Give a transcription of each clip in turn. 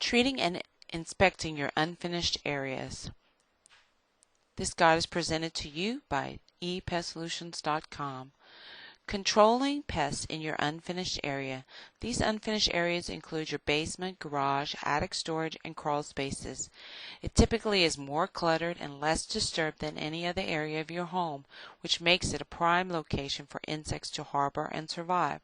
Treating and inspecting your unfinished areas. This guide is presented to you by ePestSolutions.com. Controlling pests in your unfinished area. These unfinished areas include your basement, garage, attic storage, and crawl spaces. It typically is more cluttered and less disturbed than any other area of your home, which makes it a prime location for insects to harbor and survive.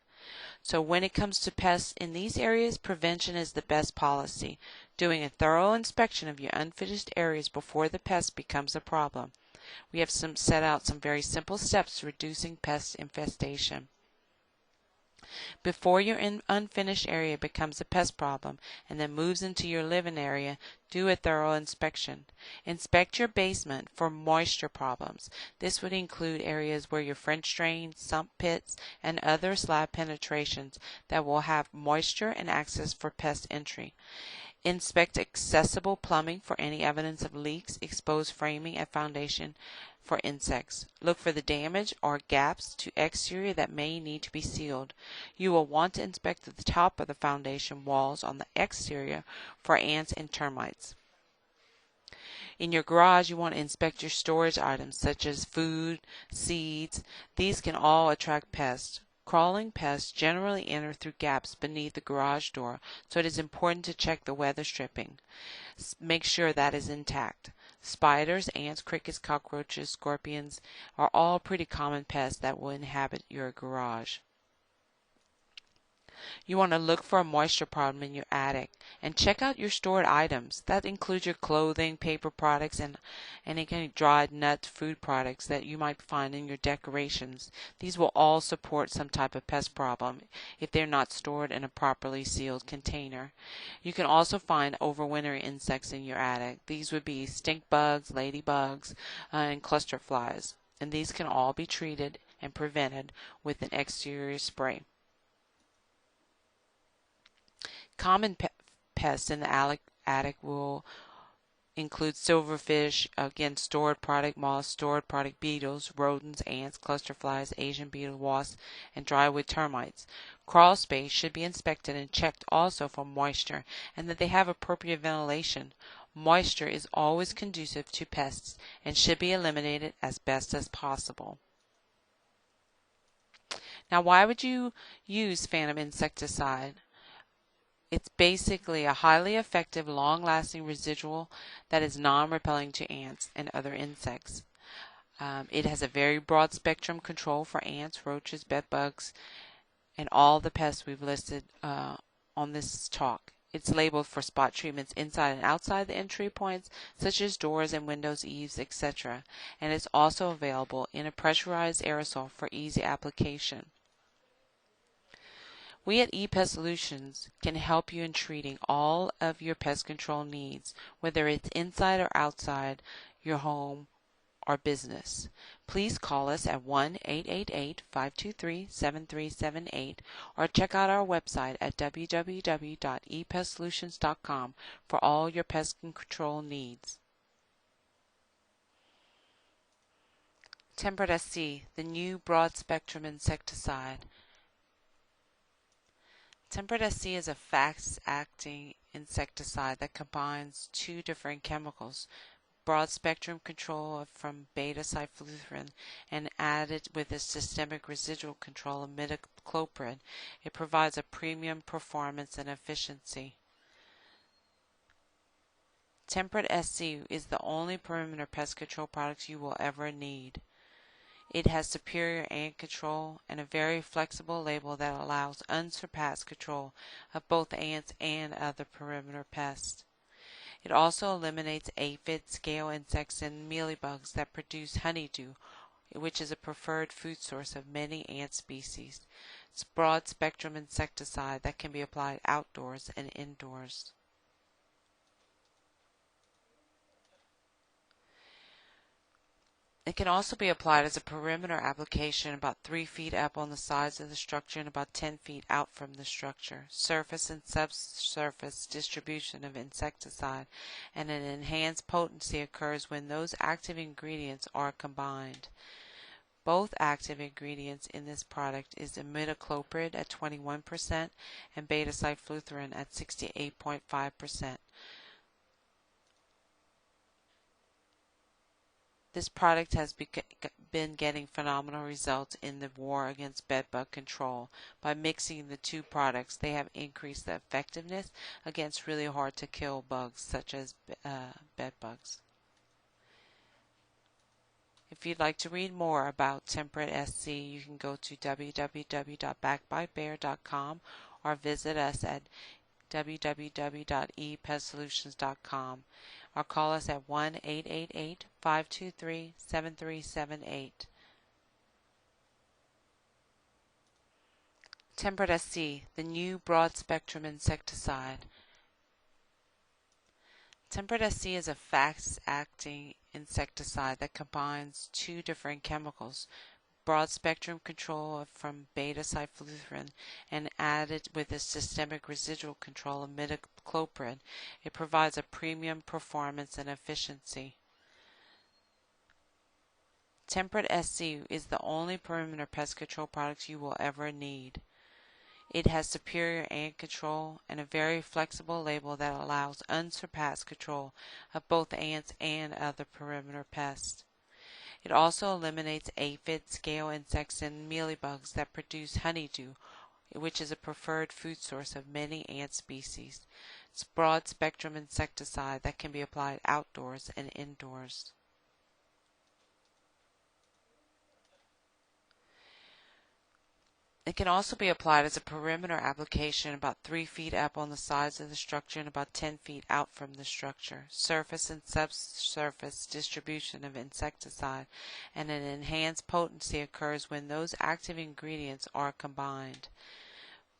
So when it comes to pests in these areas, prevention is the best policy. Doing a thorough inspection of your unfinished areas before the pest becomes a problem. We have set out some very simple steps to reducing pest infestation. Before your unfinished area becomes a pest problem and then moves into your living area, do a thorough inspection. Inspect your basement for moisture problems. This would include areas where your French drain, sump pits, and other slab penetrations that will have moisture and access for pest entry. Inspect accessible plumbing for any evidence of leaks, exposed framing, and foundation for insects. Look for the damage or gaps to exterior that may need to be sealed. You will want to inspect the top of the foundation walls on the exterior for ants and termites. In your garage, you want to inspect your storage items such as food, seeds. These can all attract pests. Crawling pests generally enter through gaps beneath the garage door, so it is important to check the weather stripping. Make sure that is intact. Spiders, ants, crickets, cockroaches, scorpions are all pretty common pests that will inhabit your garage. You want to look for a moisture problem in your attic and check out your stored items. That includes your clothing, paper products, and any kind of dried nuts, food products that you might find in your decorations. These will all support some type of pest problem if they're not stored in a properly sealed container. You can also find overwintering insects in your attic. These would be stink bugs, ladybugs, and cluster flies. And these can all be treated and prevented with an exterior spray. Common pests in the attic will include silverfish, again stored product moths, stored product beetles, rodents, ants, cluster flies, Asian beetle, wasps, and drywood termites. Crawl space should be inspected and checked also for moisture and that they have appropriate ventilation. Moisture is always conducive to pests and should be eliminated as best as possible. Now, why would you use Phantom Insecticide? It's basically a highly effective, long-lasting residual that is non-repelling to ants and other insects. It has a very broad spectrum control for ants, roaches, bedbugs, and all the pests we've listed on this talk. It's labeled for spot treatments inside and outside the entry points, such as doors and windows, eaves, etc. And it's also available in a pressurized aerosol for easy application. We at ePestSolutions can help you in treating all of your pest control needs, whether it's inside or outside your home or business. Please call us at 1-888-523-7378 or check out our website at www.ePestSolutions.com for all your pest control needs. Tempered SC, the new broad-spectrum insecticide. Tempered SC is a fast-acting insecticide that combines two different chemicals, broad-spectrum control from beta-cyfluthrin and added with a systemic residual control of imidacloprid. It provides a premium performance and efficiency. Tempered SC is the only perimeter pest control product you will ever need. It has superior ant control and a very flexible label that allows unsurpassed control of both ants and other perimeter pests. It also eliminates aphids, scale insects, and mealybugs that produce honeydew, which is a preferred food source of many ant species. It's broad-spectrum insecticide that can be applied outdoors and indoors. It can also be applied as a perimeter application about 3 feet up on the sides of the structure and about 10 feet out from the structure. Surface and subsurface distribution of insecticide and an enhanced potency occurs when those active ingredients are combined. Both active ingredients in this product is imidacloprid at 21% and beta-cyfluthrine at 68.5%. This product has been getting phenomenal results in the war against bedbug control. By mixing the two products, they have increased the effectiveness against really hard to kill bugs such as bedbugs. If you'd like to read more about Temperate SC, you can go to www.backbybear.com or visit us at www.ePestSolutions.com or call us at 1-888-523-7378. Temperate SC, the new broad-spectrum insecticide. Temperate SC is a fast-acting insecticide that combines two different chemicals, broad-spectrum control from beta-cyfluthrine and added with a systemic residual control of imidacloprid. It provides a premium performance and efficiency. Temperate SC is the only perimeter pest control product you will ever need. It has superior ant control and a very flexible label that allows unsurpassed control of both ants and other perimeter pests. It also eliminates aphids, scale insects, and mealybugs that produce honeydew, which is a preferred food source of many ant species. It's a broad-spectrum insecticide that can be applied outdoors and indoors. It can also be applied as a perimeter application about 3 feet up on the sides of the structure and about 10 feet out from the structure. Surface and subsurface distribution of insecticide and an enhanced potency occurs when those active ingredients are combined.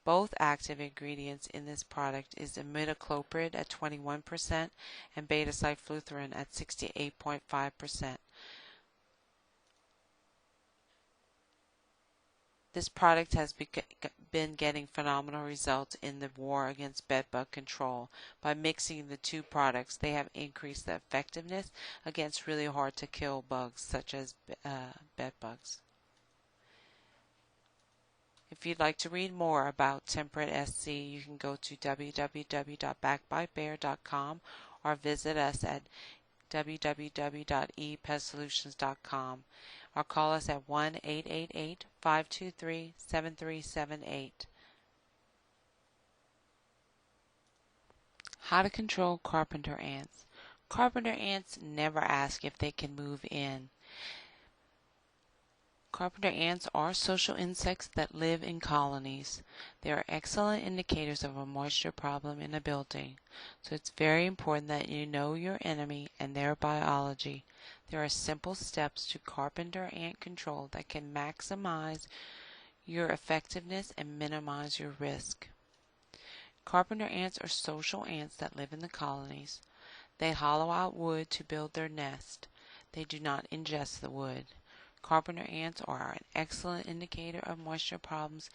Both active ingredients in this product is imidacloprid at 21% and beta-cyfluthrine at 68.5%. This product has been getting phenomenal results in the war against bedbug control. By mixing the two products, they have increased the effectiveness against really hard to kill bugs such as bedbugs. If you'd like to read more about Temperate SC, you can go to www.backbybear.com or visit us at www.ePestSolutions.com or call us at 1-888-523-7378. How to control carpenter ants. Carpenter ants never ask if they can move in. Carpenter ants are social insects that live in colonies. They are excellent indicators of a moisture problem in a building, so it's very important that you know your enemy and their biology. There are simple steps to carpenter ant control that can maximize your effectiveness and minimize your risk. Carpenter ants are social ants that live in the colonies. They hollow out wood to build their nest. They do not ingest the wood. Carpenter ants are an excellent indicator of moisture problems,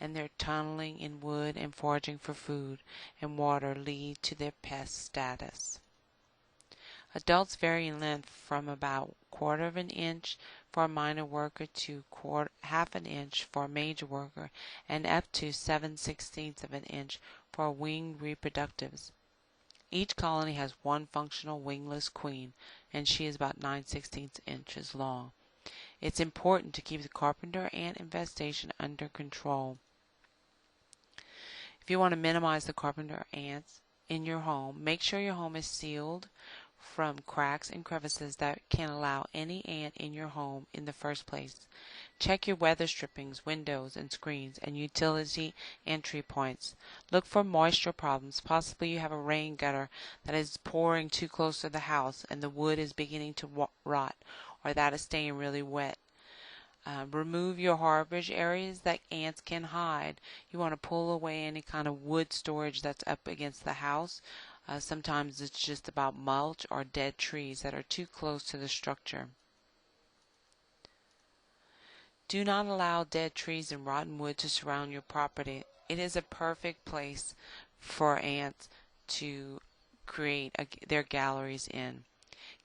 and their tunneling in wood and foraging for food and water lead to their pest status. Adults vary in length from about 1/4 of an inch for a minor worker to 1/2 an inch for a major worker and up to 7/16 of an inch for winged reproductives. Each colony has one functional wingless queen, and she is about 9/16 inches long. It's important to keep the carpenter ant infestation under control. If you want to minimize the carpenter ants in your home, make sure your home is sealed from cracks and crevices that can allow any ant in your home in the first place. Check your weather strippings, windows and screens, and utility entry points. Look for moisture problems. Possibly you have a rain gutter that is pouring too close to the house and the wood is beginning to rot, or that is staying really wet. Remove your harborage areas that ants can hide. You want to pull away any kind of wood storage that's up against the house. Sometimes it's just about mulch or dead trees that are too close to the structure. Do not allow dead trees and rotten wood to surround your property. It is a perfect place for ants to create their galleries in.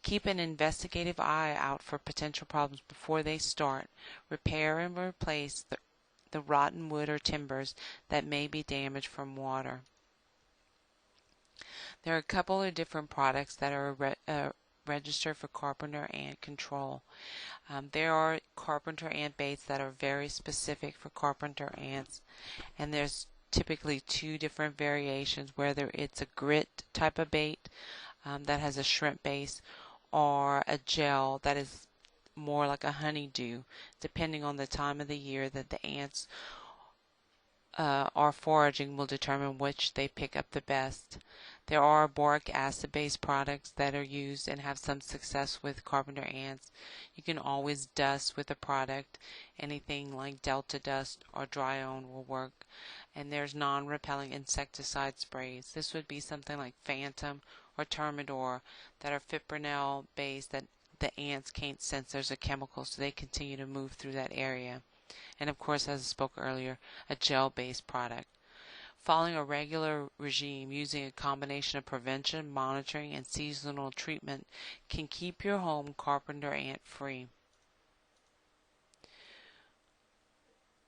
Keep an investigative eye out for potential problems before they start. Repair and replace the rotten wood or timbers that may be damaged from water. There are a couple of different products that are registered for carpenter ant control. There are carpenter ant baits that are very specific for carpenter ants, and there's typically two different variations, whether it's a grit type of bait that has a shrimp base, or a gel that is more like a honeydew, depending on the time of the year that the ants are foraging will determine which they pick up the best. There are boric acid based products that are used and have some success with carpenter ants. You can always dust with a product. Anything like Delta Dust or Dry-On will work. And there's non-repelling insecticide sprays. This would be something like Phantom or Termidor that are fipronil based, that the ants can't sense there's a chemical, so they continue to move through that area. And of course, as I spoke earlier, a gel-based product. Following a regular regime using a combination of prevention, monitoring, and seasonal treatment can keep your home carpenter ant free.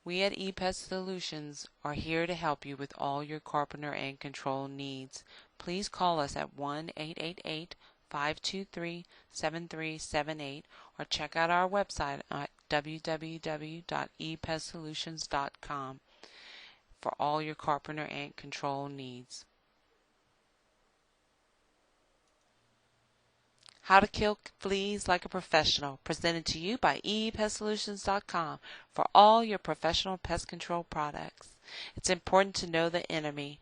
We at ePestSolutions are here to help you with all your carpenter ant control needs. Please call us at 1-888-523-7378 or check out our website at www.ePestSolutions.com for all your carpenter ant control needs. How to kill fleas like a professional, presented to you by ePestSolutions.com for all your professional pest control products. It's important to know the enemy.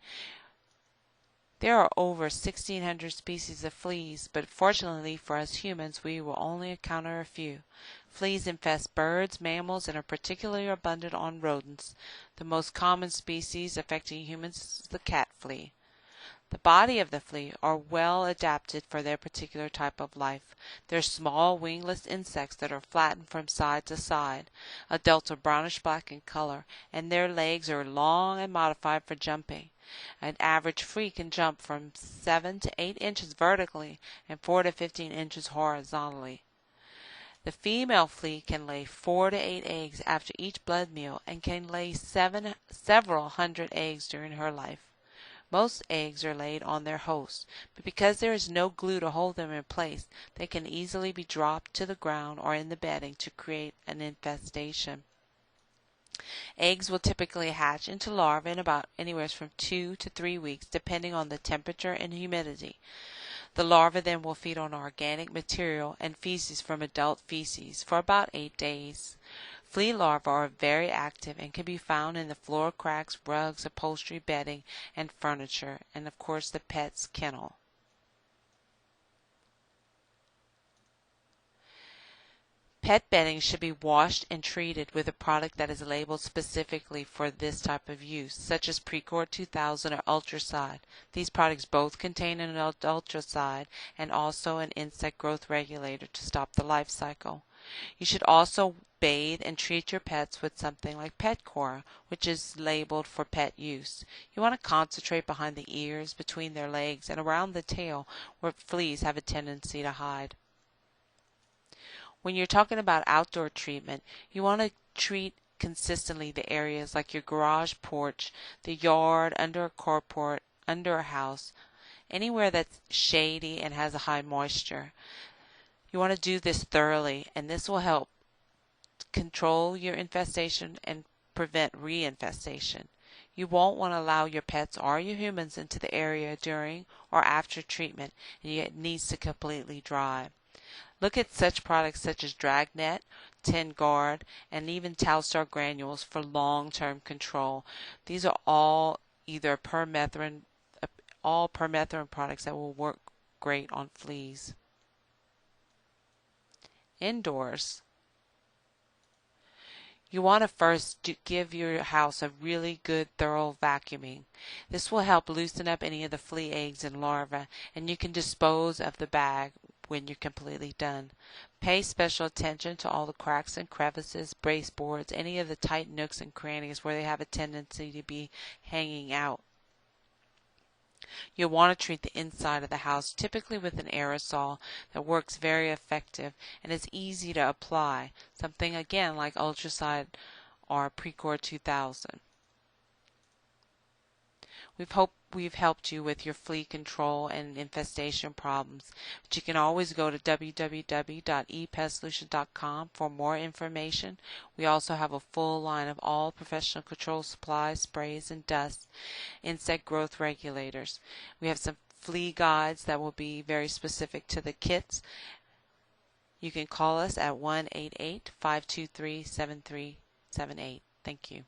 There are over 1,600 species of fleas, but fortunately for us humans, we will only encounter a few. Fleas infest birds, mammals, and are particularly abundant on rodents. The most common species affecting humans is the cat flea. The body of the flea are well adapted for their particular type of life. They're small wingless insects that are flattened from side to side. Adults are brownish black in color, and their legs are long and modified for jumping. An average flea can jump from 7 to 8 inches vertically and 4 to 15 inches horizontally. The female flea can lay 4 to 8 eggs after each blood meal and can lay several hundred eggs during her life. Most eggs are laid on their host, but because there is no glue to hold them in place, they can easily be dropped to the ground or in the bedding to create an infestation. Eggs will typically hatch into larvae in about anywhere from 2 to 3 weeks, depending on the temperature and humidity. The larvae then will feed on organic material and feces from adult feces for about 8 days. Flea larvae are very active and can be found in the floor cracks, rugs, upholstery, bedding, and furniture, and of course the pet's kennel. Pet bedding should be washed and treated with a product that is labeled specifically for this type of use, such as Precor 2000 or Ultracide. These products both contain an Ultracide and also an insect growth regulator to stop the life cycle. You should also bathe and treat your pets with something like Petcor, which is labeled for pet use. You want to concentrate behind the ears, between their legs, and around the tail, where fleas have a tendency to hide. When you're talking about outdoor treatment, you want to treat consistently the areas like your garage porch, the yard, under a carport, under a house, anywhere that's shady and has a high moisture. You want to do this thoroughly, and this will help control your infestation and prevent reinfestation. You won't want to allow your pets or your humans into the area during or after treatment, and it needs to completely dry. Look at such products such as Dragnet, 10 Guard, and even Talstar granules for long-term control. These are all either permethrin products that will work great on fleas. Indoors, you want to first give your house a really good thorough vacuuming. This will help loosen up any of the flea eggs and larvae, and you can dispose of the bag when you're completely done. Pay special attention to all the cracks and crevices, baseboards, any of the tight nooks and crannies where they have a tendency to be hanging out. You'll want to treat the inside of the house typically with an aerosol that works very effective and is easy to apply, something again like Ultracide or Precor 2000. We've helped you with your flea control and infestation problems, but you can always go to www.ePestSolutions.com for more information. We also have a full line of all professional control supplies, sprays, and dust, insect growth regulators. We have some flea guides that will be very specific to the kits. You can call us at 1-888-523-7378. Thank you.